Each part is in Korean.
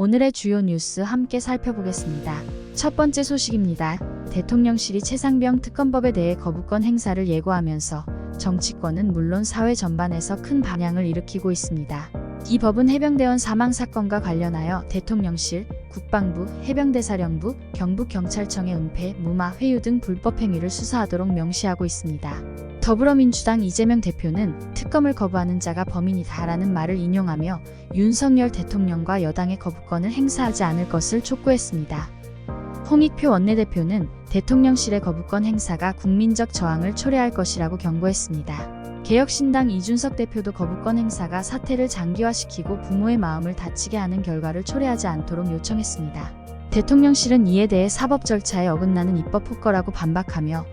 오늘의 주요 뉴스 함께 살펴보겠습니다. 첫 번째 소식입니다. 대통령실이 최상병 특검법에 대해 거부권 행사를 예고하면서 정치권은 물론 사회 전반에서 큰 반향을 일으키고 있습니다. 이 법은 해병대원 사망 사건과 관련하여 대통령실, 국방부, 해병대사령부, 경북경찰청의 은폐, 무마, 회유 등 불법 행위를 수사하도록 명시하고 있습니다. 더불어민주당 이재명 대표는 특검을 거부하는 자가 범인이다라는 말을 인용하며 윤석열 대통령과 여당의 거부권을 행사하지 않을 것을 촉구했습니다. 홍익표 원내대표는 대통령실의 거부권 행사가 국민적 저항을 초래할 것이라고 경고했습니다. 개혁신당 이준석 대표도 거부권 행사가 사태를 장기화시키고 부모의 마음을 다치게 하는 결과를 초래하지 않도록 요청했습니다. 대통령실은 이에 대해 사법 절차에 어긋나는 입법 폭거라고 반박하며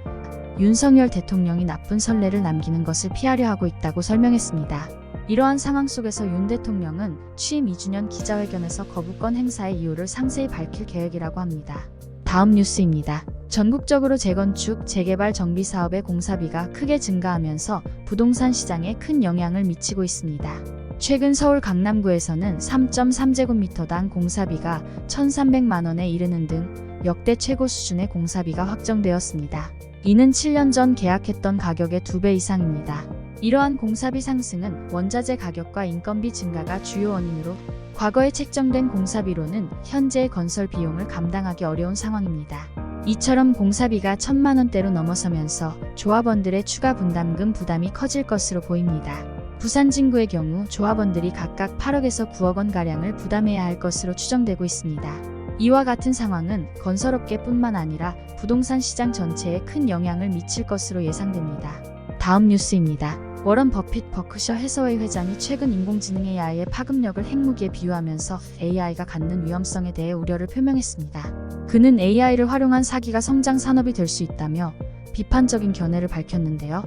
윤석열 대통령이 나쁜 선례를 남기는 것을 피하려 하고 있다고 설명했습니다. 이러한 상황 속에서 윤 대통령은 취임 2주년 기자회견에서 거부권 행사의 이유를 상세히 밝힐 계획이라고 합니다. 다음 뉴스입니다. 전국적으로 재건축, 재개발 정비 사업의 공사비가 크게 증가하면서 부동산 시장에 큰 영향을 미치고 있습니다. 최근 서울 강남구에서는 3.3제곱미터당 공사비가 1,300만 원에 이르는 등 역대 최고 수준의 공사비가 확정되었습니다. 이는 7년 전 계약했던 가격의 2배 이상입니다. 이러한 공사비 상승은 원자재 가격과 인건비 증가가 주요 원인으로 과거에 책정된 공사비로는 현재의 건설 비용을 감당하기 어려운 상황입니다. 이처럼 공사비가 1,000만 원대로 넘어서면서 조합원들의 추가 분담금 부담이 커질 것으로 보입니다. 부산 진구의 경우 조합원들이 각각 8억에서 9억 원가량을 부담해야 할 것으로 추정되고 있습니다. 이와 같은 상황은 건설업계뿐만 아니라 부동산 시장 전체에 큰 영향을 미칠 것으로 예상됩니다. 다음 뉴스입니다. 워런 버핏 버크셔 해서웨이 회장이 최근 인공지능 AI의 파급력을 핵무기에 비유하면서 AI가 갖는 위험성에 대해 우려를 표명했습니다. 그는 AI를 활용한 사기가 성장 산업이 될 수 있다며 비판적인 견해를 밝혔는데요.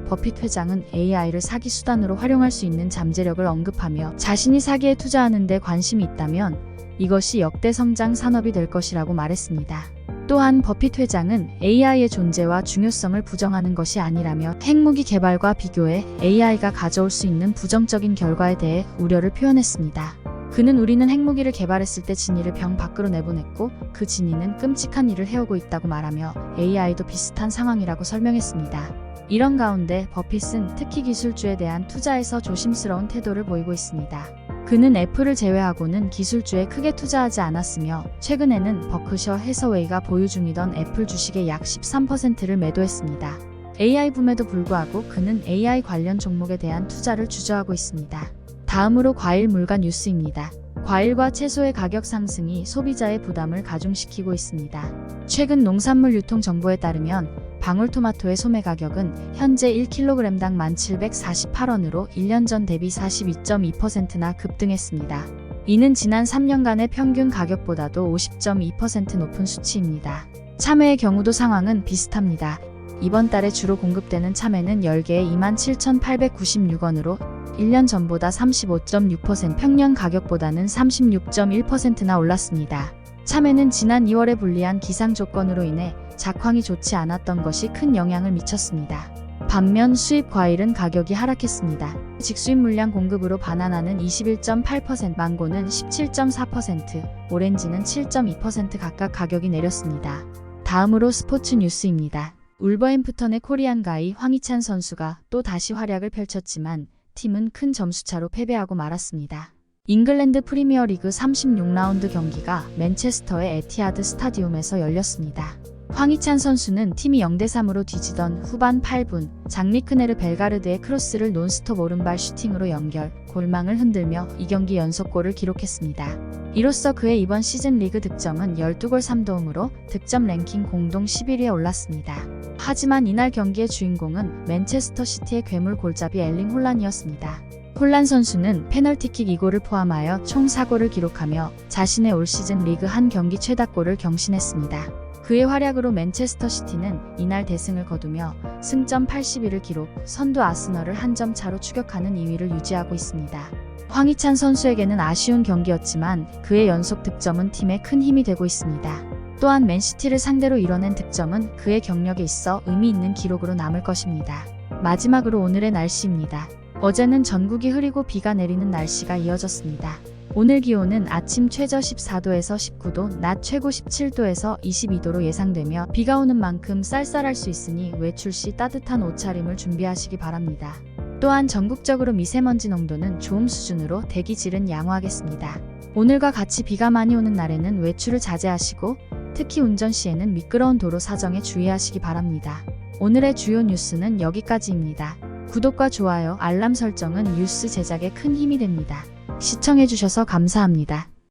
버핏 회장은 AI를 사기 수단으로 활용할 수 있는 잠재력을 언급하며 자신이 사기에 투자하는 데 관심이 있다면 이것이 역대 성장 산업이 될 것이라고 말했습니다. 또한 버핏 회장은 AI의 존재와 중요성을 부정하는 것이 아니라며 핵무기 개발과 비교해 AI가 가져올 수 있는 부정적인 결과에 대해 우려를 표현했습니다. 그는 우리는 핵무기를 개발했을 때 진이를 병 밖으로 내보냈고 그 진이는 끔찍한 일을 해오고 있다고 말하며 AI도 비슷한 상황이라고 설명했습니다. 이런 가운데 버핏은 특히 기술주에 대한 투자에서 조심스러운 태도를 보이고 있습니다. 그는 애플을 제외하고는 기술주에 크게 투자하지 않았으며 최근에는 버크셔 해서웨이가 보유 중이던 애플 주식의 약 13%를 매도했습니다. AI 붐에도 불구하고 그는 AI 관련 종목에 대한 투자를 주저하고 있습니다. 다음으로 과일 물가 뉴스입니다. 과일과 채소의 가격 상승이 소비자의 부담을 가중시키고 있습니다. 최근 농산물 유통 정보에 따르면 방울토마토의 소매 가격은 현재 1kg당 1,748원으로 1년 전 대비 42.2%나 급등했습니다. 이는 지난 3년간의 평균 가격보다도 50.2% 높은 수치입니다. 참외의 경우도 상황은 비슷합니다. 이번 달에 주로 공급되는 참외는 10개에 27,896원으로 1년 전보다 35.6%, 평년 가격보다는 36.1%나 올랐습니다. 참외는 지난 2월에 불리한 기상 조건으로 인해 작황이 좋지 않았던 것이 큰 영향을 미쳤습니다. 반면 수입 과일은 가격이 하락했습니다. 직수입 물량 공급으로 바나나는 21.8%, 망고는 17.4%, 오렌지는 7.2% 각각 가격이 내렸습니다. 다음으로 스포츠 뉴스입니다. 울버햄프턴의 코리안 가이 황희찬 선수가 또 다시 활약을 펼쳤지만 팀은 큰 점수차로 패배하고 말았습니다. 잉글랜드 프리미어리그 36라운드 경기가 맨체스터의 에티하드 스타디움에서 열렸습니다. 황희찬 선수는 팀이 0대3으로 뒤지던 후반 8분 장리크네르 벨가르드의 크로스를 논스톱 오른발 슈팅으로 연결, 골망을 흔들며 이 경기 연속골을 기록했습니다. 이로써 그의 이번 시즌 리그 득점은 12골 3도움으로 득점 랭킹 공동 11위에 올랐습니다. 하지만 이날 경기의 주인공은 맨체스터 시티의 괴물 골잡이 엘링 홀란이었습니다. 홀란 선수는 페널티킥 2골을 포함하여 총 4골을 기록하며 자신의 올 시즌 리그 한 경기 최다골을 경신했습니다. 그의 활약으로 맨체스터 시티는 이날 대승을 거두며 승점 81을 기록, 선두 아스널을 한 점 차로 추격하는 2위를 유지하고 있습니다. 황희찬 선수에게는 아쉬운 경기였지만 그의 연속 득점은 팀에 큰 힘이 되고 있습니다. 또한 맨시티를 상대로 이뤄낸 득점은 그의 경력에 있어 의미 있는 기록으로 남을 것입니다. 마지막으로 오늘의 날씨입니다. 어제는 전국이 흐리고 비가 내리는 날씨가 이어졌습니다. 오늘 기온은 아침 최저 14도에서 19도, 낮 최고 17도에서 22도로 예상되며 비가 오는 만큼 쌀쌀할 수 있으니 외출 시 따뜻한 옷차림을 준비하시기 바랍니다. 또한 전국적으로 미세먼지 농도는 좋음 수준으로 대기질은 양호하겠습니다. 오늘과 같이 비가 많이 오는 날에는 외출을 자제하시고 특히 운전 시에는 미끄러운 도로 사정에 주의하시기 바랍니다. 오늘의 주요 뉴스는 여기까지입니다. 구독과 좋아요, 알람 설정은 뉴스 제작에 큰 힘이 됩니다. 시청해주셔서 감사합니다.